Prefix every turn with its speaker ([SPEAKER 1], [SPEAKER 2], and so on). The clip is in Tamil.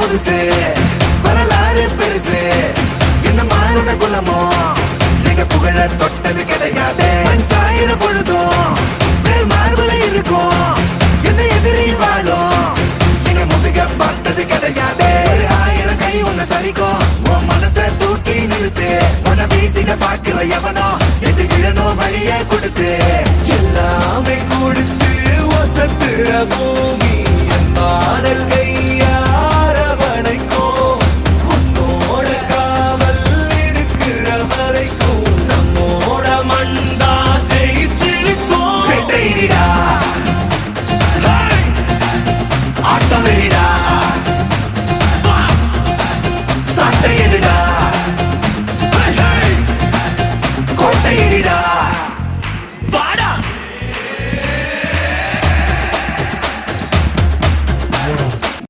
[SPEAKER 1] புதுசு வரலாறு பெருசு என்ன மாறுட குலமோ எங்க புகழ தொட்டது கிடையாது சாயிர பொழுதும் வேல் மார்புல இருக்கும் எந்த எதிரி வாழும் எங்க முதுக பார்த்தது கிடையாது 1000 கை உன்னை சரிக்கும் உன் மனச தூக்கி நிறுத்து உன்னை வீசிட பாக்குற எவனோ எட்டு விழணும் வழிய கொடுத்து எல்லாமே கொடுத்து வசத்துற பூமி